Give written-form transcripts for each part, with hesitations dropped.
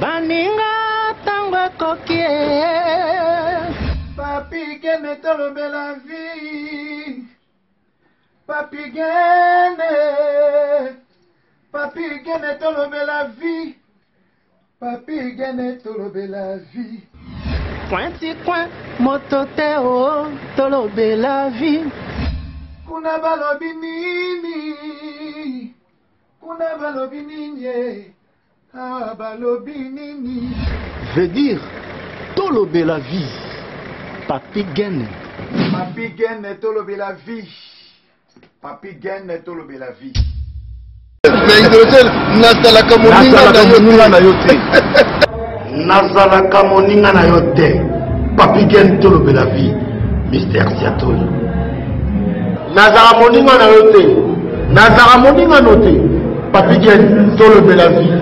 Baninga tango kokie. Papi gene tolobe la vie. Papi gene. Papi gene tolobe la vie. Papi gene tolobe la vie. Pointi coin motote o tolobe la vie. Kuna balobi nini. Kuna balobi nini. Ah balobi nini. Veut dire tolobe la vie. Papi gene. Papi gene tolobe la vie. Papi gene tolobe la vie. Mais hydrogène, nazalaka moninga na yo te. Nazalaka moninga na yo te. Papi gene tolobe la vie. Mystère Siatoli. Nazalaka moninga na yo te. Nazalaka moninga no te. Papi gene tolobe la vie.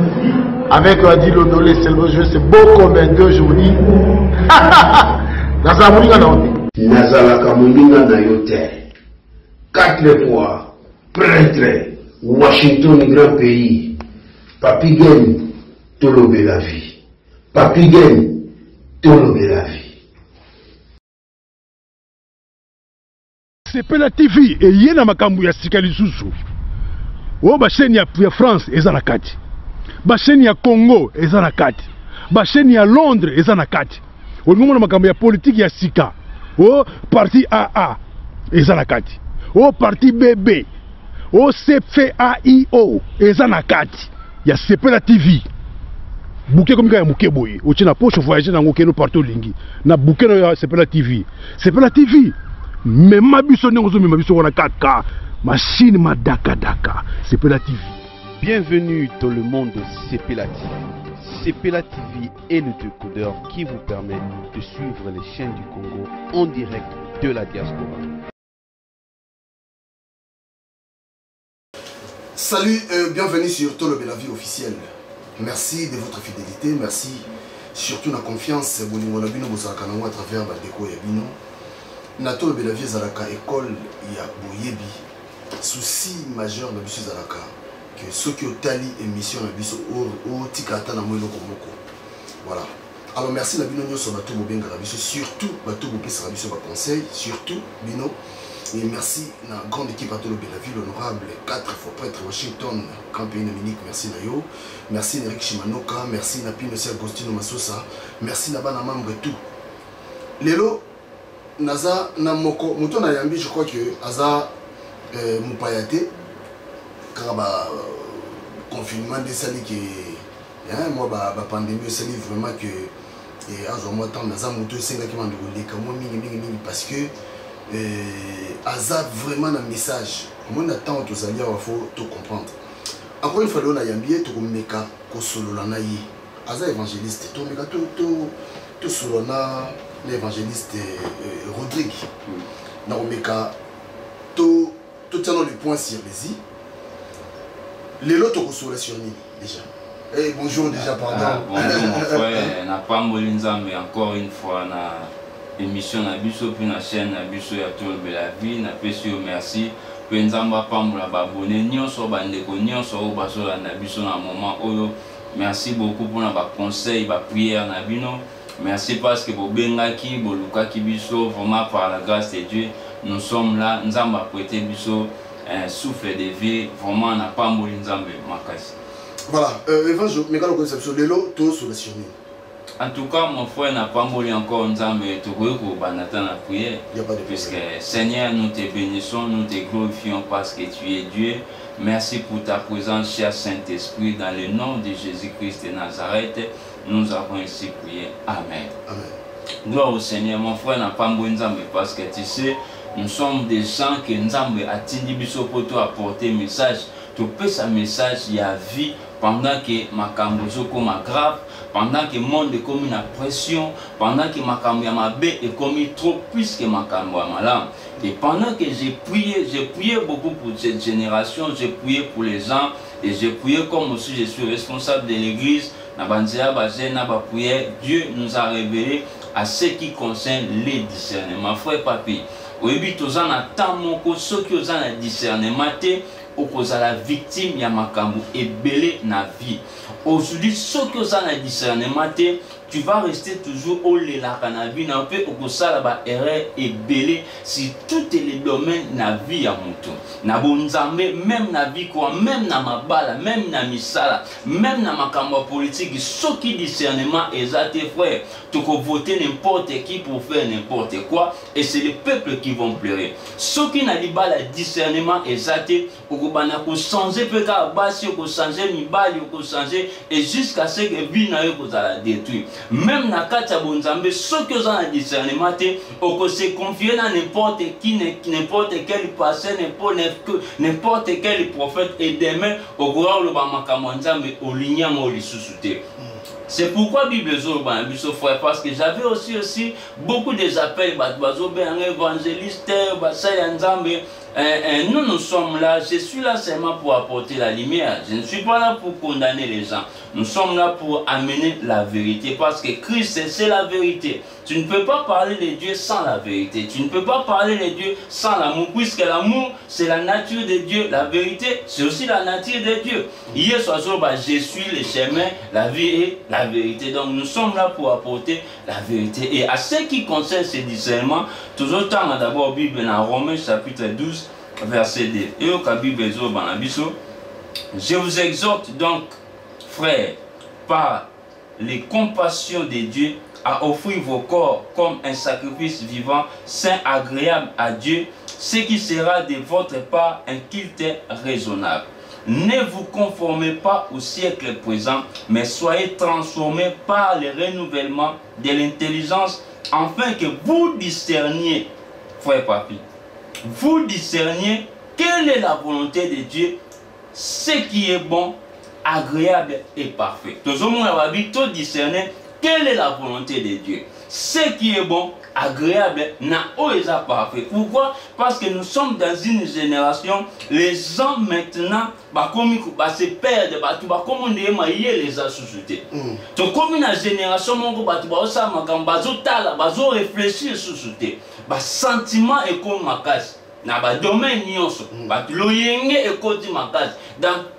Avec Adi Lodolé, c'est beau comme un 2 jours. Nazalaka moninga na yo te. Nazalaka moninga na yo te. 4 fois prêtre. Washington, grand pays. Papi Gene, tolobe la vie. Papi Gene, tolobe la vie. Sepela TV et yena makambu ya sikali susu. O ba chaîne ya France eza na kati. Ba chaîne ya Congo eza na kati. Ba chaîne ya Londres eza na kati. O ngomona makambu ya politique ya sika. O parti AA eza na kati. O parti BB. O CFAIO eza na kati ya Sepela TV. Bouquet comme ya muke boye. O tina poche voyager na ngokeno partout lingi. Na bouquet ya Sepela TV. Sepela TV. Mais ma biso n'engozo mais ma biso wana 4K. Machine ma daka. Sepela TV. Bienvenue dans le monde de Sepela TV. Sepela TV est le décodeur qui vous permet de suivre les chaînes du Congo en direct de la diaspora. Salut, bienvenue sur Tolobe la vie officielle. Merci de votre fidélité, merci surtout la confiance. Bolingo na bino bozalaka nango à travers ba déco ya bino. Na Tolobe la vie ezalaka école ya boyebi. Souci majeur na biso ezalaka que ceux qui otali émission na biso o tikata na moyo komoko. Voilà. Alors merci na bino nyoso bato bobenga na biso, surtout bato bopesa biso ba conseil, surtout bino. Et merci à la grande équipe à Tolobe la vie, l'honorable 4 fois prêtre Washington, campagne Dominique, merci Nayo, merci Eric Shimanoka, merci Napino Agostino Masosa, merci Nabana membre tout. Lelo, Naza Namoko, Mouton Ayambi, je crois que Aza Moupayate, car confinement des salis qui moi la pandémie c'est vraiment que et à moi temps Naza Mouton c'est qui m'a donné comme parce que Aza vraiment un message. Mon attend tous alliés il faut tout comprendre. Encore une fois là il y a bien tout meka ko solo la nayi. Aza évangéliste tout meka tout solo na l'évangéliste Rodrigue. Na meka tout tient le point sur les i. Les lots to solo sur ni déjà. Eh bonjour déjà pardon. Bonjour mon frère, n'a pas molinza mais encore une fois na émission na biso puis na chaîne na biso ya Tolobe la vie na pesi yo merci pe nzamba pambola ba abonné nyonso bandeko nyonso o basola na biso na moment oyo. Merci beaucoup pour na ba conseil ba prière na bino. Merci parce que bo bengaki bo lukaki biso vraiment par la grâce de Dieu nous sommes là nzamba prêter biso un souffle de vie vraiment na pamboli nzambe makasi. Voilà évangile mais quand on conception lelo to sur la surnie. En tout cas, mon frère n'a pas mouru encore Nzambe pour banata la prière. Puisque Seigneur, nous te bénissons, nous te glorifions parce que tu es Dieu. Merci pour ta présence, cher Saint-Esprit, dans le nom de Jésus-Christ de Nazareth. Nous avons ainsi prié. Amen. Amen. Gloire au Seigneur, mon frère n'a pas mouru Nzambe parce que tu sais, nous sommes des gens que Nzambe a tindi biso pour toi apporter message. Tu peux sa message, il y a vie pendant que ma cambozo comme grave. Pendant que le monde est comme une pression, pendant que ma cambiamabé est comme trop plus que ma cambiamala. Et pendant que j'ai prié beaucoup pour cette génération, j'ai prié pour les gens, et j'ai prié comme aussi je suis responsable de l'église, Dieu nous a révélé à ce qui concerne les discernements. Frère papi, oui, tous en attendent mon ceux qui ont un discernement, okozala victime ya makambo ebele na vie. Aujourd'hui, ce que ça n'a discernement, tu vas rester toujours au lelaka na vie, na pe okosala ba erreur ebele si tous les domaines na vie ya mutu. Na bonzambe, même na vie quoi, même na mabala, même na misala, même na makambo politique, ce qui discernement ezate frère, tu peux voter n'importe qui pour faire n'importe quoi et c'est le peuple qui vont pleurer. Ce qui n'a pas le discernement ezate, okobana ko changer pe ka basi ko changer mibali ko changer et jusqu'à ce que vie na yo kozala détruire. Même na kata bonzambe, ce que ça a discernement, on peut se confier dans n'importe qui, n'importe quel passé, n'importe quel prophète et demain, au courant le bamakamwanzambe, au lignam au lissusute. C'est pourquoi Bible frère, parce que j'avais aussi beaucoup des appels, évangéliste, nous sommes là, je suis là seulement pour apporter la lumière. Je ne suis pas là pour condamner les gens. Nous sommes là pour amener la vérité. Parce que Christ, c'est la vérité. Tu ne peux pas parler de Dieu sans la vérité. Tu ne peux pas parler de Dieu sans l'amour. Puisque l'amour, c'est la nature de Dieu. La vérité, c'est aussi la nature de Dieu. Hier soir, je suis le chemin, la vie et la vérité. Donc nous sommes là pour apporter la vérité. Et à ce qui concerne ce discernement, toujours temps d'abord Bible dans Romains chapitre 12, verset 2. Et au Bible, je vous exhorte donc, frères, par les compassions de Dieu, à offrir vos corps comme un sacrifice vivant, saint, agréable à Dieu, ce qui sera de votre part un culte raisonnable. Ne vous conformez pas au siècle présent, mais soyez transformés par le renouvellement de l'intelligence, afin que vous discerniez, frère papi, vous discerniez quelle est la volonté de Dieu, ce qui est bon, agréable et parfait. Tout le monde va vite discerner quelle est la volonté de Dieu. Ce qui est bon, agréable, n'a pas parfait. Pourquoi? Parce que nous sommes dans une génération, les gens maintenant, se perdent, comme on dit, les gens sous-soutés. Donc, comme une génération, on réfléchir sous-soutés. Sentiment et comme ma casse. Dans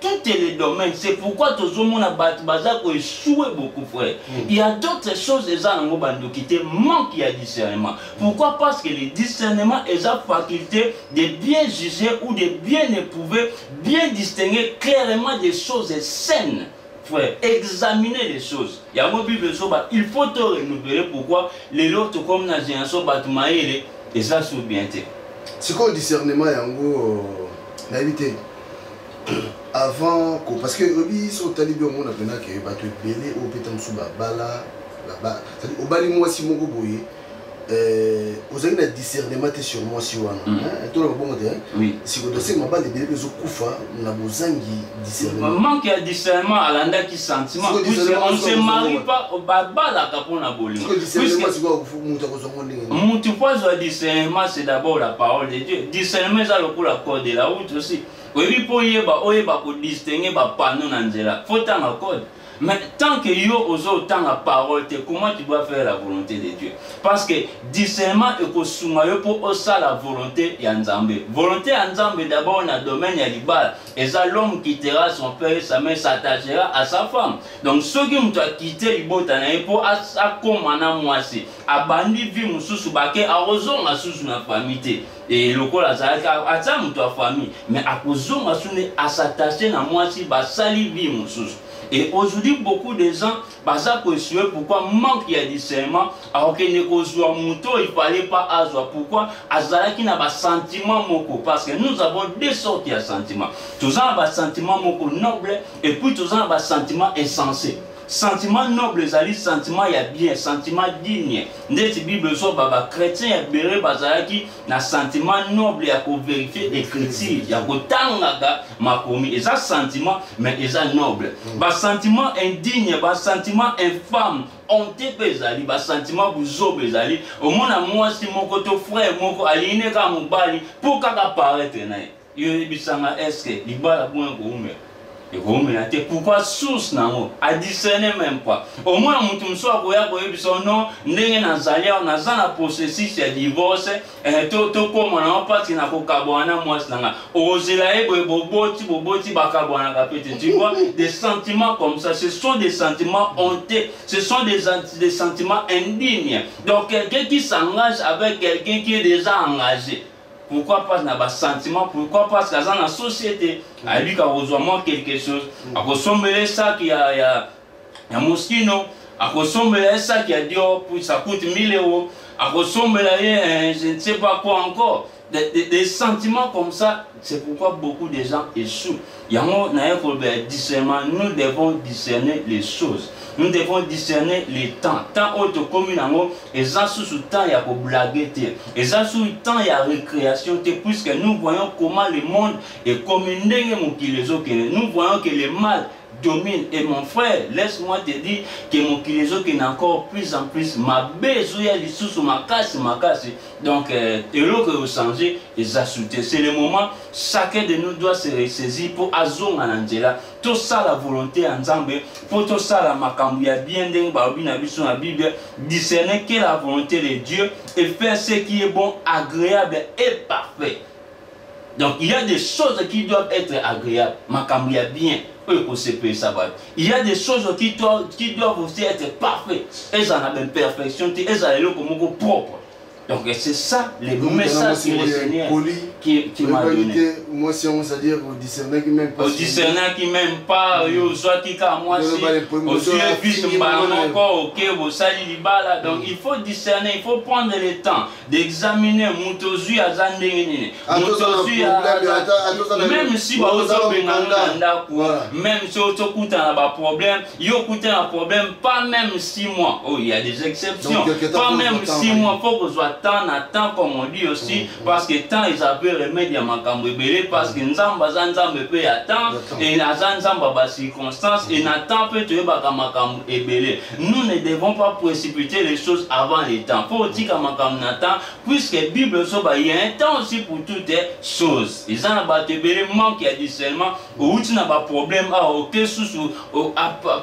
tous les domaines, c'est pourquoi tout le monde a échoué beaucoup, frère. Il y a d'autres choses qui manquent de discernement. Pourquoi? Parce que le discernement est la faculté de bien juger ou de bien éprouver, bien distinguer clairement des choses saines. Frère, examiner les choses. Il y a une Bible, il faut te renouveler. Pourquoi? Les autres, comme dans la génération, et ça, c'est bien. C'est quoi le discernement na évité avant parce que obi so talibi on a pena que ba to belé au petam suba bala là-bas c'est-à-dire au bali moi si moko boye aux avez le discernement sur moi si wana tout le bon oui si vous dossier mabale belé bezo kufa na bozangi discernement manque de discernement à l'anda qui sentiment puisque on se marie pas au bala kapona bolingo discernement c'est quoi mutu kozongo ndenge mutu pozo discernement c'est d'abord la parole de Dieu discernement ça le coup la code de la route aussi oui pour yeba oyeba ko distinguer ba panneau na nzela faut tant la code. Mais tant que yo ozo tant la parole, comment tu dois faire la volonté de Dieu? Parce que discernement est que soumayo pour osa la volonté ya Nzambe. Volonté ya Nzambe d'abord dans le domaine ya libal. Et ça l'homme quittera son père et sa mère s'attachera à sa femme. Donc ceux qui m'ont quitté libota na pour akomana mwasi. Abandi vi mususu bake arozon asusu na famille. Et le col a ata muto famille. Mais akozon asune à s'attacher na mwasi ba sali vi mususu. Et aujourd'hui, beaucoup de gens, pourquoi manque de discernement, alors qu'il n'y a pas il ne fallait pas avoir. Pourquoi? Azalaki n'a pas sentiment moko. Parce que nous avons deux sortes de sentiments. Tous ont un sentiment moko noble et puis tous ont un sentiment insensé. Sentiment noble, c'est sentiment il y a bien, sentiment digne. Dans Bible, les chrétiens ont bazalaki na sentiment noble, il y a qu'on vérifier l'écriture, il y a qu'on tangaga ma commis. Et ça sentiment, mais il est noble. Bas sentiment indigne, bas sentiment infâme. On te bezali, bas sentiment buzo bezali. Au moins à moi si mon côté frère, mon côté aligné comme mon bali, pour qu'à apparaître naï. Il y a est-ce que il va la bonne gourmet. Et vous mettez pourquoi source nango à discerner même pas. Au moins mutum soit koya koye biso non ndenge na zalia na zana processus ya divorce to koma na parti na ko kabwana mwasi nanga. Ozela e boboti bakabwana kapete. Tu vois des sentiments comme ça, ce sont des sentiments honteux, ce sont des sentiments indignes. Donc quelqu'un qui s'engage avec quelqu'un qui est déjà engagé. Pourquoi pas dans bas sentiment, pourquoi pas dans la société, à lui qui a besoin quelque chose, à consommer ça qui a Moschino, à consommer ça qui a dit oh ça coûte 1000 €, à consommer je ne sais pas quoi encore. Des sentiments comme ça, c'est pourquoi beaucoup de gens échouent. Il y a un discernement, nous devons discerner les choses. Nous devons discerner les temps. Tant autre commune et ça sous temps il y a pour blaguer, et ça sous temps il y a récréation, puisque nous voyons comment le monde est communé. Nous voyons que le mal domine. Et mon frère, laisse-moi te dire que mon kilezo qui est encore plus en plus ma besoin de sous ma casse. Donc, et l'eau que vous changez, c'est le moment, chacun de nous doit se ressaisir pour azon en Angela. Tout ça, la volonté en Zambé, pour tout ça, la macambia bien dingue, la Bible, discerner quelle est la volonté de Dieu et faire ce qui est bon, agréable et parfait. Donc, il y a des choses qui doivent être agréables, macambia bien. Il y a des choses qui doivent aussi être parfaites. Elles en ont une perfection, elles ont une propre. Donc c'est ça le message que le Seigneur qui m'a donné. Moi si on veut dire au discerner qui même pas. Au discerner qui même pas, soit qui comme moi si, aussi vite encore, ok, vous salez libala. Donc il faut discerner, il faut prendre le temps d'examiner Mutozu à Zandéné. Mutozu même si vous avez même si vous avez un problème, il y a un problème, pas même 6 mois. Oh, il y a des exceptions. Pas même 6 mois, il faut que vous soyez temps comme on dit aussi, parce que temps ils appellent remède à Makambo Belé, parce que Nzamba peut attendre, et Nzamba ba circonstance, et Nathan peut te Makambo Belé. Nous ne devons pas précipiter les choses avant les temps. Faut dire qu'à Makambo Nathan, puisque la Bible il y a un temps aussi pour toutes les choses. Ils ont battu Belé, manque à discernement, ou tu n'as pas de problème, ok, sous,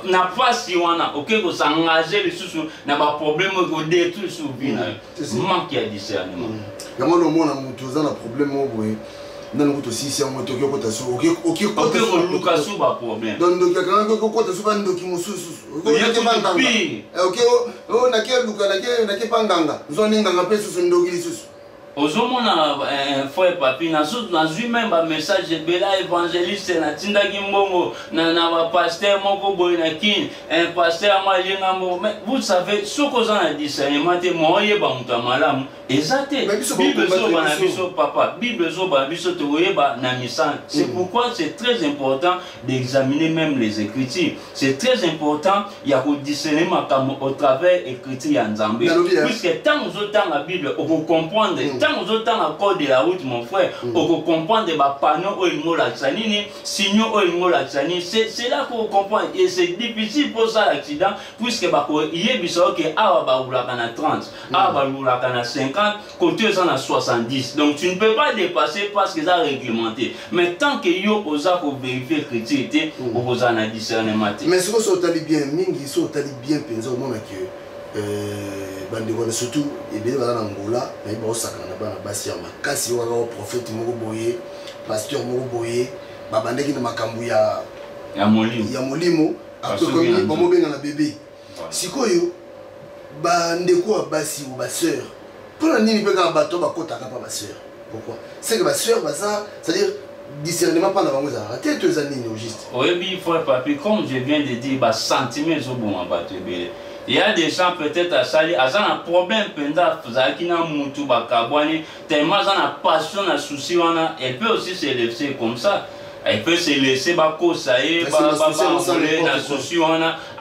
n'a pas si on a, ok, vous s'engager les sous, n'a pas de problème, vous détruire sous vie. Qui a discernement. Il y a un problème. Dans le aussi, si on a un problème. Donc, il y a un Ozomona frère papi na même un message de bela évangéliste na tinda gimbongo na pasteur moko boy na kin un pasteur amalinga mo. Vous savez ce qu'on a discernement te moye ba muta malamu exacte Bible zo bana biso papa Bible zo bana biso to yeba na misan. C'est pourquoi c'est très important d'examiner même les écritures. C'est très important il y a un discernement au travers écriture en Zambie puisque tant vous dans la Bible on peut comprendre tant vous autant à code de la route, mon frère, on peut comprendre des panneaux ou une la tsanini, signaux ou une la tsanini. C'est là qu'on comprend. Et c'est difficile pour ça l'accident, puisque il y a des gens qui ont 30, 50, côté ils ont 70. Donc tu ne peux pas dépasser parce que ça réglementé. Mais tant que yo osa pour vérifier crédibilité, on vous en a discernement. Mais ce que sont bien, mingi sont bien pensé au moment que bandeko surtout ebele bana Angola na iba osaka na bana basi ya makasi waka prophète moko boye pasteur moko boye babandeki na makambu ya molimo akokomi bomo benga na bébé sikoyo bandeko basi ou ba sœur pour nini peka bato bakota ka pa ba sœur pourquoi c'est que ba sœur ça c'est-à-dire discernement pas na bango za raté deux années au juste oui frère papi comme je viens de dire ba sentiment zo bon bato ebele. Il y a des gens peut-être à salir, à un problème pendant qui n'a moutou bakabwani, tellement ça n'a passion, n'a souci, elle peut aussi se laisser comme ça. Elle peut se laisser bako ça y est, n'a souci,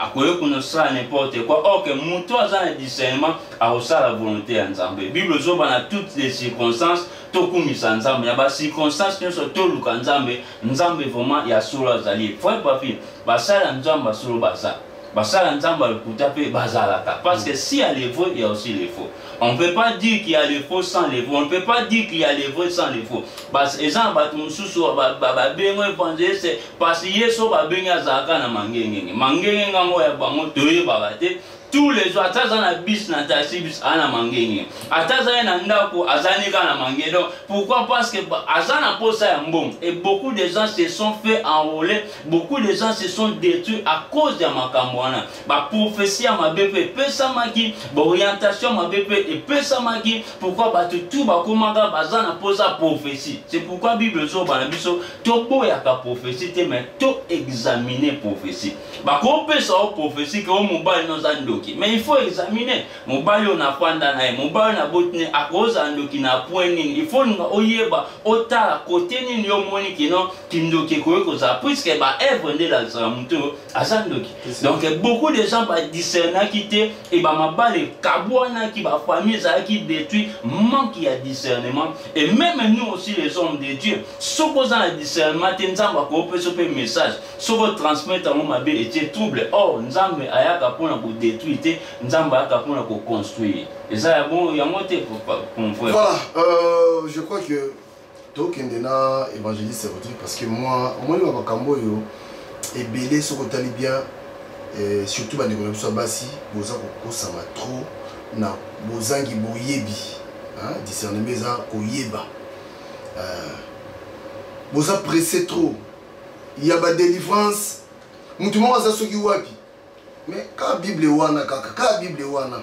à quoi qu'on sera n'importe quoi. Or que moutou a un discernement à aussi la volonté en Zambie. Bible zoba dans toutes les circonstances, tout comme il s'en Zambie. Il y a des circonstances qui sont tout le Zambie. Zambie vraiment il y a solo zali. Faut pas faire. Basa Nzamba solo basa. basala nzamba le kutape bazalaka. Parce que s'il y a les vrais, il y a aussi les faux. On ne peut pas dire qu'il y a les faux sans les faux. On ne peut pas dire qu'il y a les vrais sans les faux. Parce que les gens c'est parce que yeso ba benga zaka na mangenge. Mangenge ngango ya bango toye babate. Tous les jours, atazana bis na taxi bis ana mangenge. Atazana na ndako azani kana mangenge. Donc pourquoi? Parce que azana posa ya mbom. Et beaucoup de gens se sont fait enrôler, beaucoup de gens se sont détruits à cause de makambwana. Ba prophétie ma BP pesa maki, ba orientation ma BP et pesa maki. Pourquoi? Ba tout ba komanga bazana posa prophétie. C'est pourquoi Bible zo ba na biso to boya ka prophétie te mais to examiner prophétie. Ba ko pesa o prophétie que o mobile no zando. Mais il faut examiner. Mon bayo na kwanda na mon bayo na botne a cause andoki na point nini. Il faut nga oyeba ota côté nini yo moni kino kindoki ko ça puisque ba œuvre de la samuto azandoki. Donc beaucoup de gens ba discerner quitter et ba mabale kabwana qui ba famille ça qui détruit manque ya discernement et même nous aussi les hommes de Dieu supposant le discernement nzamba ko peut soper message soko transmettre à mon mabe et trouble oh nzambe ayaka pona ko détruire nzamba aka pona ko construire et ça bon il y a monté pour voilà je crois que tokendena évangéliste Rodrigue parce que moi on va makambo yo et belé soko tali bien surtout ba ndeko so basi boza ko kosama trop na bozangi boyebi hein discernement za koyeba boza pressé trop il y a ba délivrance mutu mo za soki wapi mais ka Bible wana ka Bible wana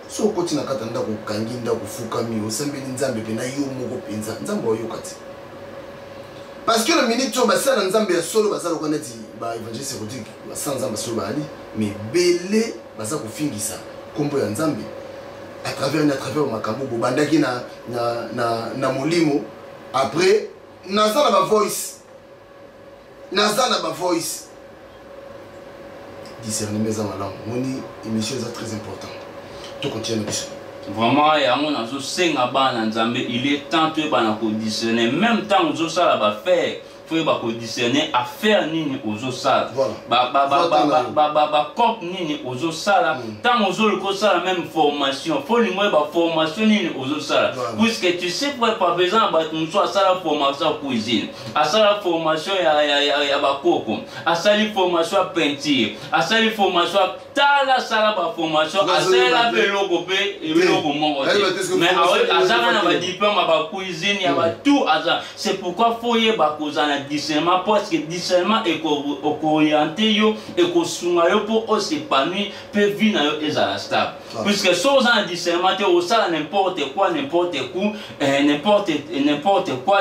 so koti na kata ndako kangi ndako fukami osembeli nzambe pe na yo moko penza nzambe oyokati parce que le minute to basala nzambe ya solo basala ko neti ba évangéliste Rodrigue basala nzambe solo bali mais belé basa ko fingisa kombo ya nzambe à travers makambo bobandaki na molimo après nazana ba voice discerner mes amalams. Moni émission est très important. Tout continue l'émission. Vraiment, il y a mon asso senga bana nzambe. Il est temps de bana ko discerner. Même temps aux ça là va faire. Faut ba ko discerner affaire nini ozo sala. Ba cop nini ozo sala. Tant ozo le ko sala même formation. Faut lui moi ba formation nini ozo sala. Puisque tu sais pas besoin ba tu soit sala formation cuisine. A sala formation ya ba koko. A sala formation peinture. A sala formation tala sala ba formation. A sala beloko pe et beloko mon. Mais a sala na ba diplôme ba cuisine ya ba tout aza. C'est pourquoi faut y ba kozana discernement parce que discernement est orienté yo et ko sunga yo pour s'épanouir peut vivre yo ezala stable puisque sans un discernement au ça n'importe quoi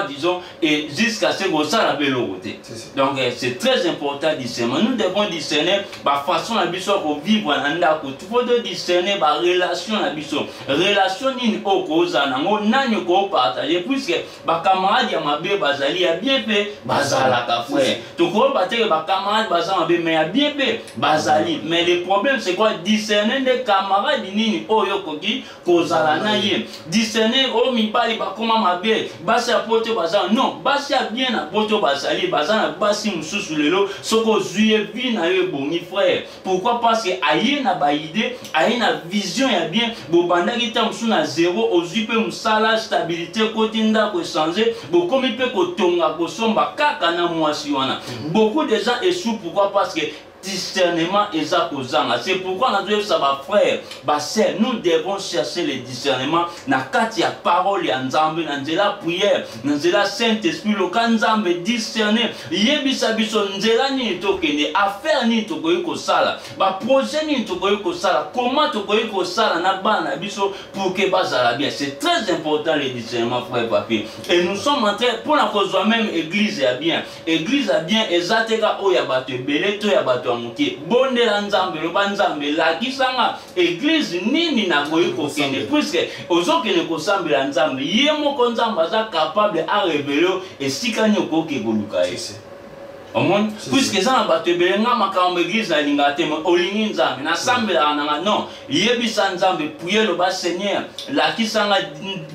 disons et jusqu'à ce que ça la vérité. Donc c'est très important discernement. Nous devons discerner la façon la biso ko vivre en ndako. Tu faut de discerner la relation la biso relation ni au koza na ngo nani ko partager puisque ba camarade ya mabe bazali ya bien fait bazala ka frère to ko battre ba camarade bazama be mais bien fait bazali mais le problème c'est quoi discerner des camarades nini oyo koki kozala na ye discerner o mibali ba koma mabe basi apote bazala non basi a bien na poto bazali bazana basi mususu lelo soko zuye vi na yo bongi frère pourquoi parce que aye na ba idée aye na vision ya bien bobanda kita musu na zéro ozupe musala stabilité côté ndako changer bokomi pe kotonga kosomba kaka na mwasi wana beaucoup de gens échouent pourquoi parce que discernement et zakozanga. C'est pourquoi on a dit ça va frère, bah c'est nous devons chercher le discernement na kati ya parole ya nzambe na nzela prière, na nzela Saint-Esprit le kanzambe discerner. Yebisa biso nzela ni tokende affaire ni tokoyi ko sala, ba projet ni tokoyi ko sala, comment tokoyi ko sala na bana biso pour que bazala bien. C'est très important le discernement frère papi. Et nous sommes en train pour la cause même église ya bien. Église ya bien ezateka oya bato belé to ya bato muke bonde la nzambe lo banzambe la kisanga église nini na koyi kokende puisque ozokene kosambe la nzambe ye moko nzambe za capable à révéler et sikani okoke koluka Omon puisque ça na bato belenga makambo église na lingate olingi nzambe na sambela na non yebisa nzambe puye lo ba Seigneur la kisanga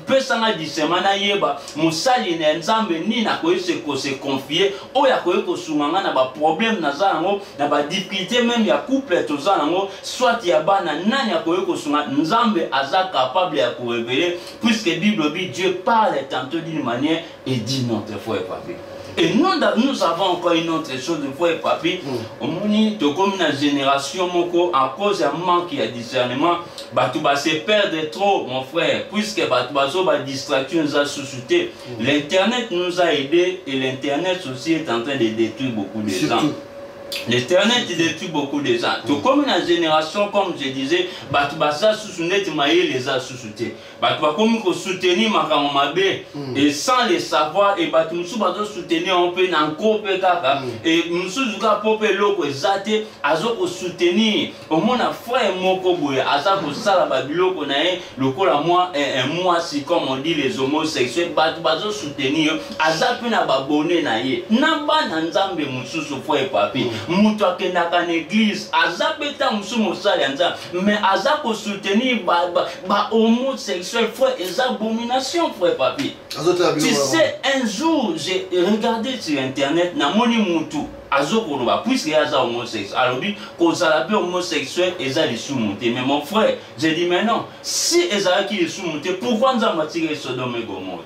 pesanga disemana yeba musali na nzambe ni na ko se confier o ya ko sunganga na ba problème na zango na ba difficulté même ya couple to zango soit ya bana nani ko sunga nzambe aza capable ya ko révéler puisque Bible dit Dieu parle tantôt d'une manière et dit une autre fois papi. Et nous avons encore une autre chose de fois papi. On moni to comme une génération moko à cause d'un manque de discernement, batuba se perdre trop mon frère puisque batuba so ba distraction nous a suscité. L'internet nous a aidé et l'internet aussi est en train de détruire beaucoup de gens. L'internet détruit beaucoup de gens. Tout comme une génération, comme je disais, Batubasa Sousunet Maïe les a suscités. Batuba comme il faut soutenir Makamamabe et sans les savoir, et Batumsu Bato soutenir un peu dans Kope Kaka et Msuzuka Pope Loko Zate, Azoko soutenir au monde à frère Moko Bouye, Azako Sala Babiloko Nae, Loko la moi, un mois si comme on dit les homosexuels, Batubazo soutenir, Azapuna Babone Nae, Namba Nanzambe Msusu Foué Papi. Mutu akendaka na église azabeta musu mosali nza mais azako soutenir ba homosexuel frère et abomination frère papi. Tu sais un jour j'ai regardé sur internet na moni mutu azoko loba puisque aza homosexuel alobi kozala pe homosexuel eza lisu monté mais mon frère j'ai dit mais non si ezala ki lisu monté pourquoi nzamba tire Sodome et Gomorrhe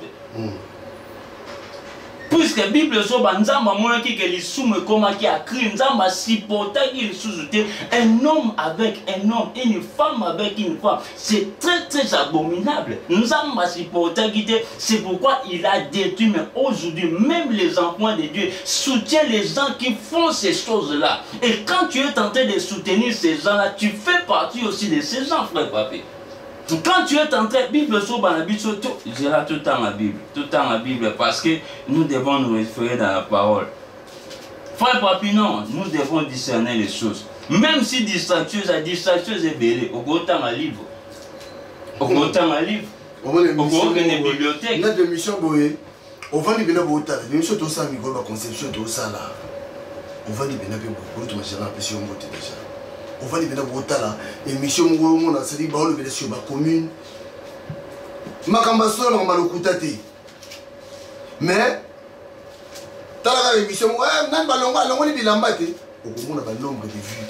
puisque la Bible so banzamba moi qui que les soume comme qui a crié nzamba supporta qui sous-jeter un homme avec un homme et une femme avec une femme c'est très abominable nzamba supporta qui c'est pourquoi il a détruit mais aujourd'hui même les enfants de Dieu soutiennent les gens qui font ces choses là et quand tu es tenté de soutenir ces gens là tu fais partie aussi de ces gens frère papi. Quand tu es en train, Bible sur la Bible, je dirai tout le temps la Bible, tout le temps la Bible, parce que nous devons nous référer dans la parole. Frère Papi, non, nous devons discerner les choses. Même si distractueuse est belle, au gros temps un livre. Au gros temps un livre. Au gros une bibliothèque. Notre émission, on va lui donner beaucoup de l'émission, tout ça, la conception, tout ça là. On va lui donner beaucoup de machines à pression, déjà. On va aller dans la émission on a dit bah le sur la commune makambaso na malokutati mais dans la émission ouais nan balonga longo ni bilamba te okomona ba nombre de vues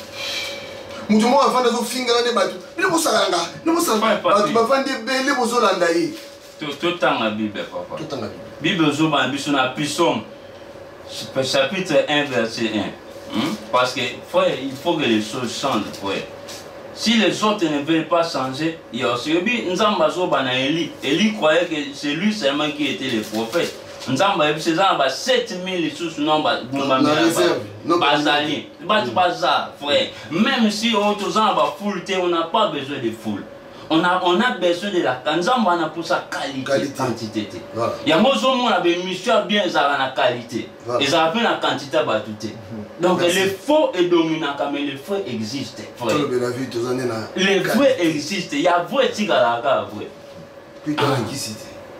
mutu mo afanda zo finga ne batu bile ko salanga ne mo salanga batu ba fande bele bo zolanda yi tout temps la Bible papa tout temps la Bible zo ba biso na Psaume chapitre 1 verset 1. Parce que frère, il faut que les choses changent, frère. Si les autres ne veulent pas changer, il y a aussi Élie croyait que c'est lui seulement qui était le prophète. Nzamba c'est ça 7000 sous nombre bazali baza frère. Même si autres gens va foule, on n'a pas besoin de foule. On a besoin de la Nzamba on a pour sa qualité. Quantité. Il y a on a des missions bien ça la qualité. Et ça appelle la quantité batute. Donc les faux est dominant mais les faux existent. Les vrais existent. Il y a vrai tigalaga vrai.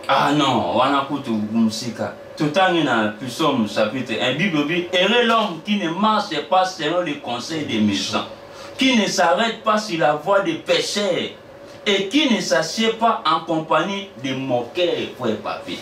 Ah non, on a coûté musika. Tout en dans Psaume chapitre 1 Bible dit heureux l'homme qui ne marche pas selon les conseils des méchants, qui ne s'arrête pas sur la voie des pécheurs et qui ne s'assied pas en compagnie des moqueurs, frère papi.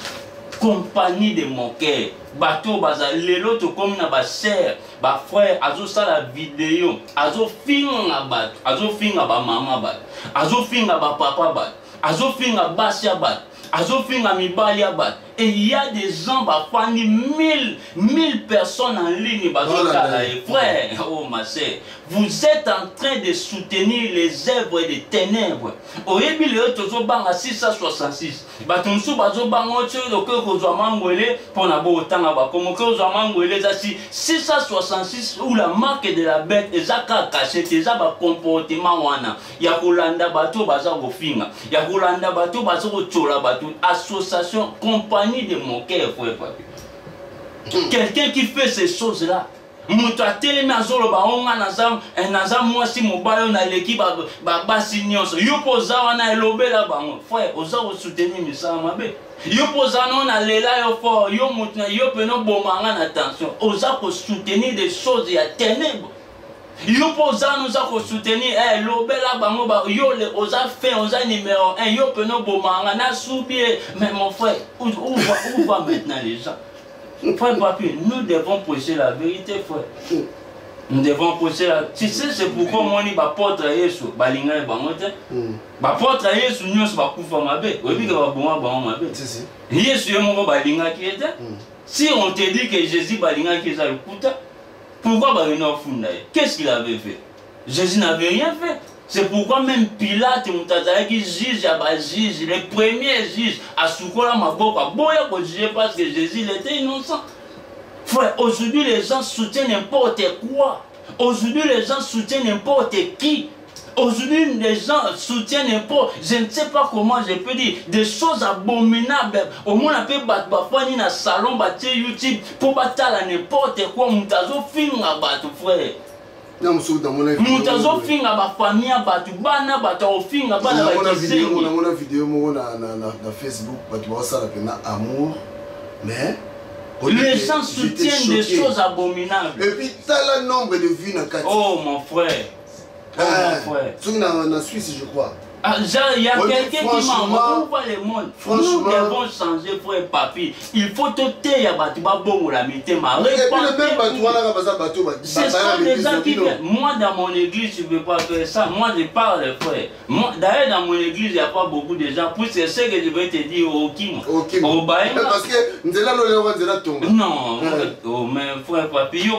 Compagnie de moqueurs. Bateau baza lelo to comme na ba sœur, ba frère azo sala vidéo, azo finga bat, azo finga ba mama bat, azo finga ba papa bat, azo finga basia bat, azo finga mibali bat. Et il y a des gens, bah, 1000 personnes en ligne, bah, frère, oh ma sœur, vous êtes en train de soutenir les œuvres des ténèbres. Au début, le tozo bang à 666. Bah, ton sou, bah, zo bang au tchou, donc, que vous avez pour la beau temps, bah, comme que vous avez 666, où la marque de la bête, et ça, caché, et ça, bah, comportement, wana. Ya Rolanda, bah, tout, bah, ça, go finga. Ya Rolanda, bah, tout, bah, ça, go tchola, bah, tout. Association, compagnie de moqueurs, frère. Quelqu'un qui fait ces choses-là, Mutu atelemi azoloba onga naza mwasi mobali na leki basi nyonso. Yo poza wana elobela bango. Frère, oza soutenir misala mabe. Yo poza na lela yo fort, yo mutu na yo peno bomanga na tension. Oza ko soutenir des choses ya ténèbres. Yo poza nous a soutenir lobela bango ba yo le oza fait oza numéro 1 yo peno bomanga na soubie. Mais mon frère, où va maintenant les gens? Frère papi, nous devons prêcher la vérité, frère. Nous devons prêcher la... Tu sais, c'est pourquoi moi, je porte Yesu, balinga et bangote. Je porte Yesu, nous sommes kufa mabe. Oui, que bon mabe. Yesu est mon balinga qui était. Si on te dit que Jésus balinga qui est à l'écoute, pourquoi balinga funda? Qu'est-ce qu'il avait fait? Jésus n'avait rien fait. C'est pourquoi même Pilate, qui juge, les premiers juges, à Soukola Maboka, Boya pour juger parce que Jésus était innocent. Frère, aujourd'hui les gens soutiennent n'importe quoi. Aujourd'hui les gens soutiennent n'importe qui. Aujourd'hui les gens soutiennent n'importe, je ne sais pas comment je peux dire, des choses abominables. Au moins on peut battre dans le salon, battre YouTube, pour battre n'importe quoi, Moutazo finga battre frère. Moutazo finga ba famille batu bana bata ofinga bana ba vidéo on a vidéo na Facebook batu ba sala pena amour mais les gens soutiennent des choses abominables. Et puis t'as le nombre de vues na kati. Oh mon frère. Oh mon frère. Tu na Suisse je crois. Il y a quelqu'un qui m'a envoyé le monde. Nous devons changer, frère papi. Il faut te taire, tu vas bon la mité, ma c'est ça les gens qui viennent. Moi dans mon église, je ne veux pas faire ça. Moi je parle, frère. D'ailleurs dans mon église, il n'y a pas beaucoup de gens. Puis c'est ce que je vais te dire au Kim. Parce que nous allons non, mais frère papi,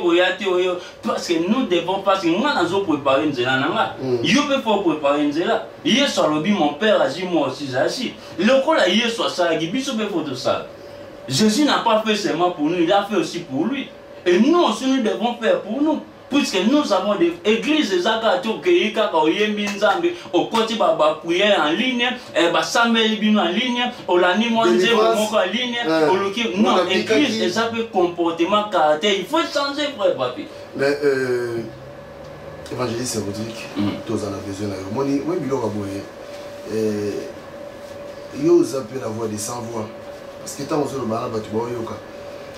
parce que nous devons, parce que moi nous avons préparé une zéla. Il faut préparer une zéla. Mon père a dit moi aussi j'agis. Le col a hier soit ça, Jésus n'a pas fait seulement pour nous, il a fait aussi pour lui. Et nous aussi nous devons faire pour nous. Puisque nous avons des églises au côté de prière en ligne, en ligne, au lani en ligne, non, église, ça peut comportement, caractère, il faut changer, frère papi. Mais évangéliste Rodrigue, tous en a besoin. Moi, yo zappé la voix des sans voix. Parce que tant on se le balade, tu vois,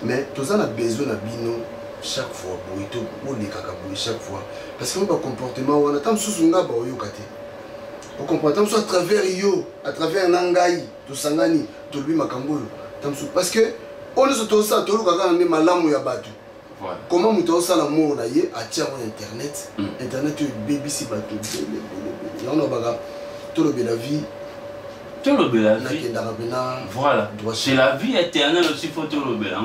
mais tous en a besoin de bino chaque fois. Pour les cacaboui chaque fois. Parce que mon comportement, on a tant de sous nga ba yo kate. Au comportement soit à travers yo, à travers nangai, to sangani, to lui makambo. Parce que on est sur tout ça, tout le gaga on est malamu ya batu. Comment nous ça l'amour là y a tiens internet internet BBC bateau y en a baga tout le la vie voilà c'est la vie éternelle aussi faut tout le bel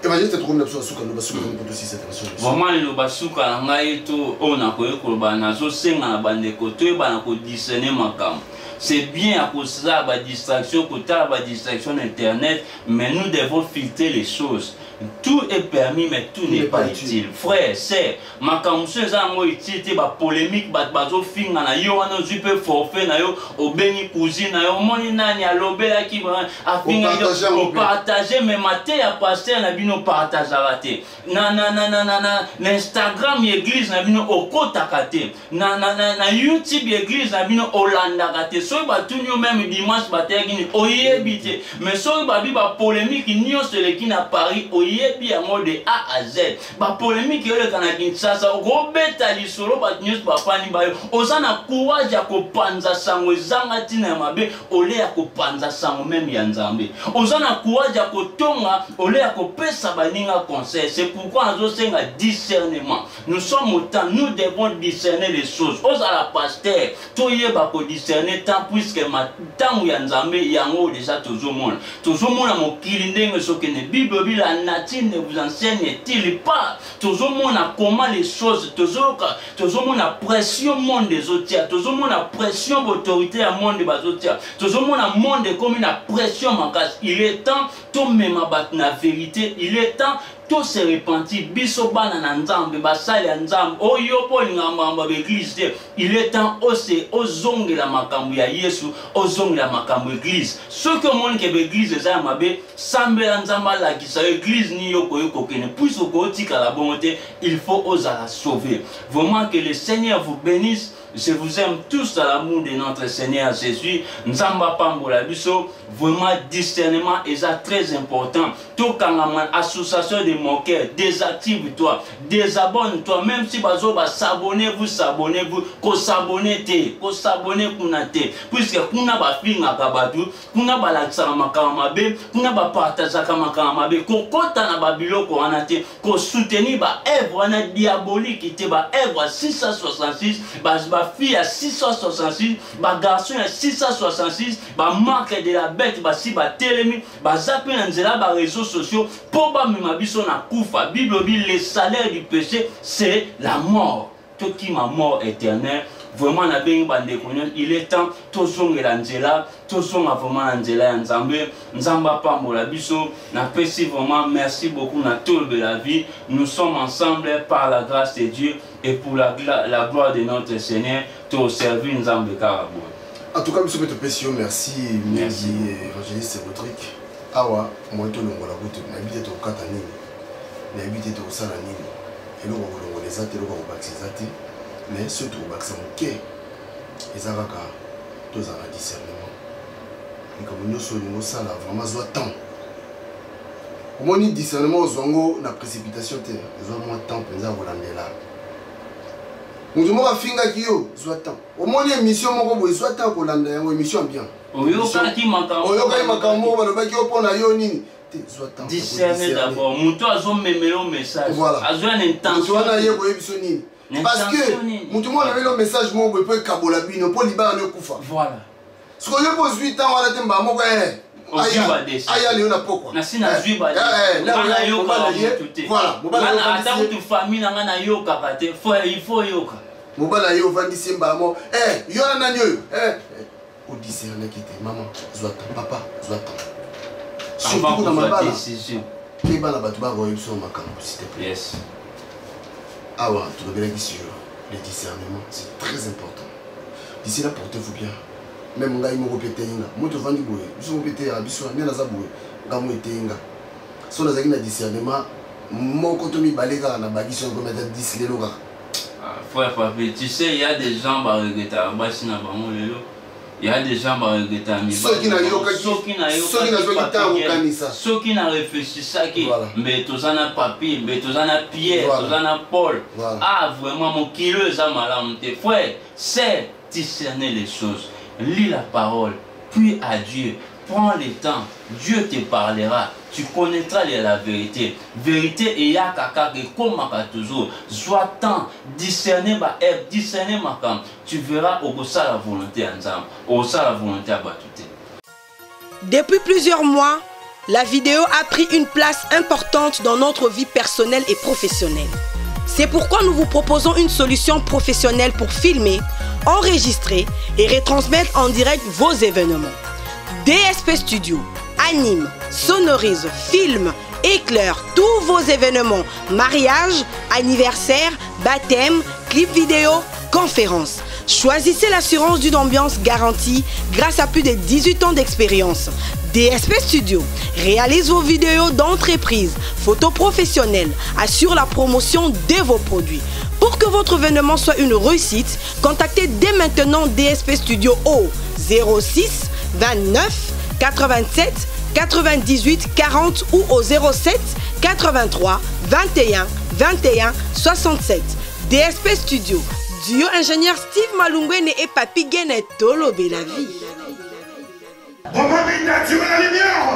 imagine tu trouves l'absence souka no basuka pour aussi cette relation vraiment le basuka ngai to on a ko ko bana zo senga na bande ko to bana ko discerner makam. C'est bien à cause de la distraction, la distraction internet, mais nous devons filtrer les choses. Tout est permis, mais tout n'est pas utile. Frère, c'est ma camusée ça moi utile, ba polémique, ba bazo finga na yo wana zupe forfait na yo, obeni cousine na yo, moni nani a lobela ki a finga yo, partager mais maté a passer na bino partage raté. Na Instagram église na bino okota kate. Na YouTube église na bino Olanda kate. So ba tout même dimanche ba tegini oyebité. Mais so ba bi ba polémique nyo sele ki na Paris oyebi yango de A à Z. Ba polémique yo le kana Kinshasa robeta lisolo ba nyos ba fani ba yo. Osana courage ya ko panza sango zanga tina mabe ole ya ko panza sango même ya Nzambe. Osana courage ya ko tonga ole ya ko pesa baninga conseil. C'est pourquoi nous avons un discernement. Nous sommes au temps, nous devons discerner les choses. Osala pasteur, tout y est ba ko discerner tant puisque tant où Nzambe yango déjà toujours monde. Toujours monde à mon kilindenge ce que ne Bible la nature ne vous enseigne-t-il pas. Toujours monde à comment les choses toujours monde à pression monde des autres, toujours monde à pression autorité à monde des autres, toujours monde à monde comme une pression manquage. Il est temps tout même à battre la vérité, il est temps tout se repentit, biso bana na nzambe, basali ya nzambe, oyo po ngamba l'église, il est temps ozonge la makambu ya Yesu, ozonge la makambu église. Ceux que monde ke l'église za mabe, sambe la nzamba la ki sa église ni yoko yoko kene, puisque tika la bonté, il faut oser la sauver. Vraiment que le Seigneur vous bénisse. Je vous aime tous à l'amour de notre Seigneur Jésus. Nzamba pambola biso, vraiment discernement est très important. Tout quand association de moqueurs, désactive-toi, désabonne-toi, même si bazo ba s'abonnez-vous, ko s'abonnez-te, ko s'abonnez kunate, puisque kuna ba finga kabatu, kuna ba laksa makamabe, kuna ba partager makamabe, ko kota na babilo ko anate, ko soutenir ba œuvre na diabolique te ba œuvre 666 ba fille à 666, ba garçon à 666, ba marque de la bête, ba si ba télémi, ba zappé na nzela ba réseaux sociaux, pour ba mimabiso na koufa. Bible dit le salaire du péché c'est la mort. Tout qui ma mort éternelle. Vraiment na bengi bande konyo, il est temps tozonga la nzela, tozonga vraiment na nzela ya nzambe, nzamba pambola biso, na pesi vraiment merci beaucoup na tout de la vie. Nous sommes ensemble par la grâce de Dieu et pour la gloire de notre Seigneur, to servir nzambe karabo. En tout cas, monsieur Petopesio, merci, merci évangéliste Rodrigue. Awa, moi to longola route, n'habite au Katani, n'habite au Salanini, et nous on les a, nous baptisés. Mais surtout, il y a un discernement. Et comme nous sommes vraiment temps. Au moins, discernement, nous la précipitation. Nous avons temps pour nous aller là. Nous avons fait un peu de temps. Au moins, une mission, nous avons fait temps pour une mission bien. Discerner d'abord. Nous avons un message. Nous avons une intention. Parce que tout le monde avait le message mon peut kabolabino pour libérer le kufa. Voilà. Ce que je pose 8 ans à la temba mo aya leo na pokwa. Na sina zuiba. Là yoka voilà. Mobala ata tu famille na ngana yoka kate. Il faut yoka. Mobala yo vandi simba mo. Yo na nyo. Au discerner qui était maman, zwata papa, zwata. Surtout dans ma décision. Qui ba la batuba royo so makambo s'il te plaît. Yes. Ah ouais, tout le monde sur le discernement, c'est très important. D'ici là, portez-vous bien. Même si vous répétez, vous avez dit que vous répétez, vous avez dit que vous avez dit que si vous avez dit discernement, mon côté mi baléga na bagison comme être discerné là. Frère papi, tu sais il y a des gens qui regrettent basina bango lelo. Il y a des gens qui regrettent ceux qui n'ont réfléchi ça qui mais tous en a papier, mais tous en a Pierre, tous en a Paul. Ah vraiment mon kilo ça malam tes frères, c'est discerner les choses. Lis la parole, puis à Dieu. Prends le temps, Dieu te parlera, tu connaîtras la vérité. Vérité et ya kaka que comme toujours. Sois temps, discerner ma œuvre, discerner ma cam. Tu verras au ça la volonté ensemble, au ça la volonté à battre. Depuis plusieurs mois, la vidéo a pris une place importante dans notre vie personnelle et professionnelle. C'est pourquoi nous vous proposons une solution professionnelle pour filmer, enregistrer et retransmettre en direct vos événements. DSP Studio anime, sonorise, filme, éclaire tous vos événements, mariage, anniversaire, baptême, clip vidéo, conférences. Choisissez l'assurance d'une ambiance garantie grâce à plus de 18 ans d'expérience. DSP Studio réalise vos vidéos d'entreprise, photos professionnelles, assure la promotion de vos produits. Pour que votre événement soit une réussite, contactez dès maintenant DSP Studio au 06 29 87 98 40 ou au 07 83 21 21 67. DSP Studio, duo ingénieur Steve Malungwene et Papi Gene Tolobe la vie. On va mettre la lumière.